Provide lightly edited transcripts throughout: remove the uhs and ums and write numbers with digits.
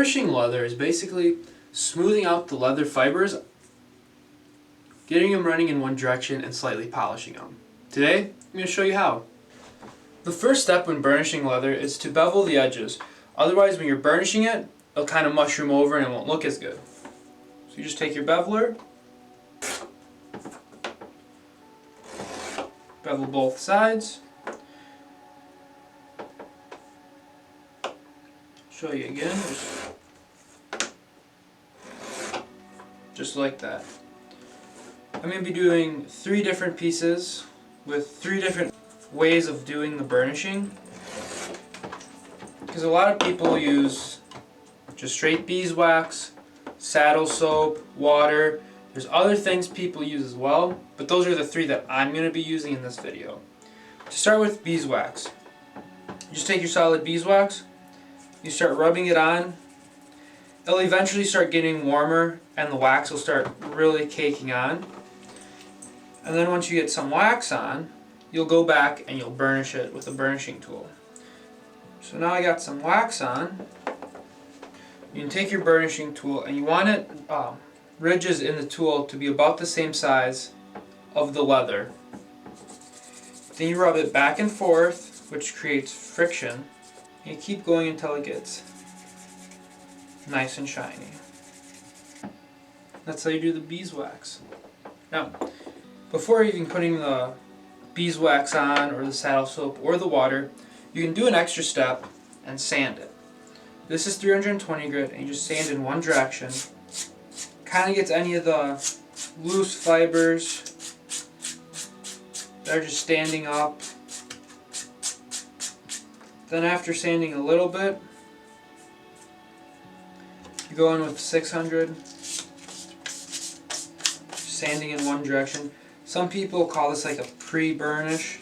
Burnishing leather is basically smoothing out the leather fibers, getting them running in one direction, and slightly polishing them. Today, I'm going to show you how. The first step when burnishing leather is to bevel the edges. Otherwise, when you're burnishing it, it'll kind of mushroom over and it won't look as good. So you just take your beveler, bevel both sides. Show you again, just like that. I'm going to be doing 3 different pieces with 3 different ways of doing the burnishing, because a lot of people use just straight beeswax, saddle soap, water. There's other things people use as well, but those are the 3 that I'm going to be using in this video. To start with beeswax, you just take your solid beeswax, you start rubbing it on. It'll eventually start getting warmer and the wax will start really caking on. And then once you get some wax on, you'll go back and you'll burnish it with a burnishing tool. So now I got some wax on. You can take your burnishing tool and you want it ridges in the tool to be about the same size of the leather. Then you rub it back and forth, which creates friction. And you keep going until it gets nice and shiny. That's how you do the beeswax. Now, before even putting the beeswax on, or the saddle soap, or the water, you can do an extra step and sand it. This is 320 grit, and you just sand in one direction. Kind of gets any of the loose fibers that are just standing up. Then after sanding a little bit, you go in with 600, sanding in one direction. Some people call this like a pre-burnish.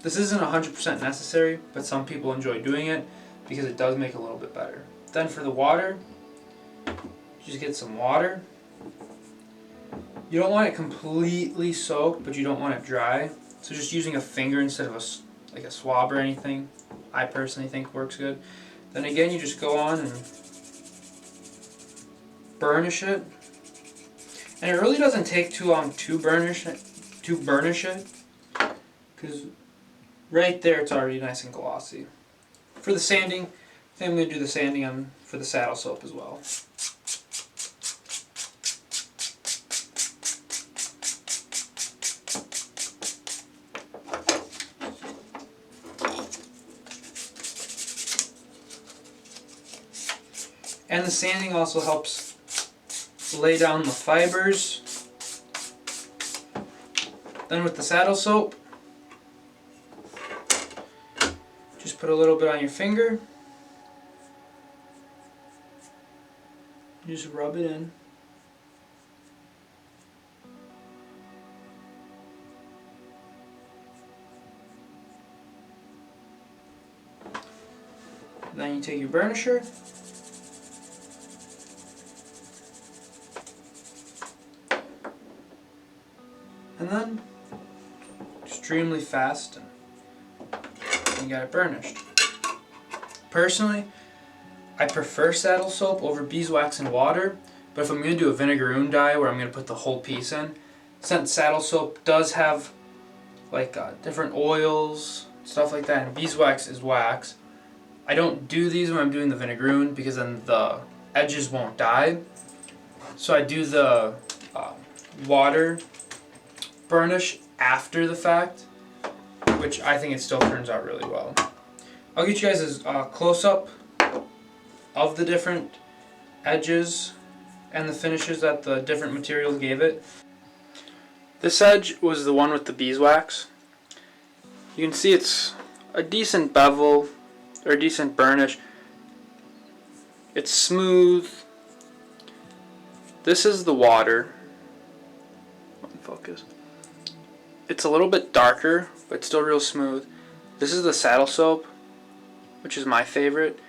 This isn't 100% necessary, but some people enjoy doing it because it does make it a little bit better. Then for the water, you just get some water. You don't want it completely soaked, but you don't want it dry. So just using a finger instead of a swab or anything, I personally think works good. Then again, you just go on and burnish it. And it really doesn't take too long to burnish it, because right there it's already nice and glossy. For the sanding, I think I'm going to do the sanding for the saddle soap as well. And the sanding also helps lay down the fibers. Then with the saddle soap, just put a little bit on your finger. Just rub it in. Then you take your burnisher. And then, extremely fast, and you got it burnished. Personally, I prefer saddle soap over beeswax and water, but if I'm going to do a vinegaroon dye where I'm going to put the whole piece in, since saddle soap does have like different oils, stuff like that, and beeswax is wax, I don't do these when I'm doing the vinegaroon because then the edges won't dye. So I do the water burnish after the fact, which I think it still turns out really well. I'll get you guys a close-up of the different edges and the finishes that the different materials gave it. This edge was the one with the beeswax. You can see it's a decent bevel, or a decent burnish. It's smooth. This is the water. Focus. It's a little bit darker, but still real smooth. This is the saddle soap, which is my favorite.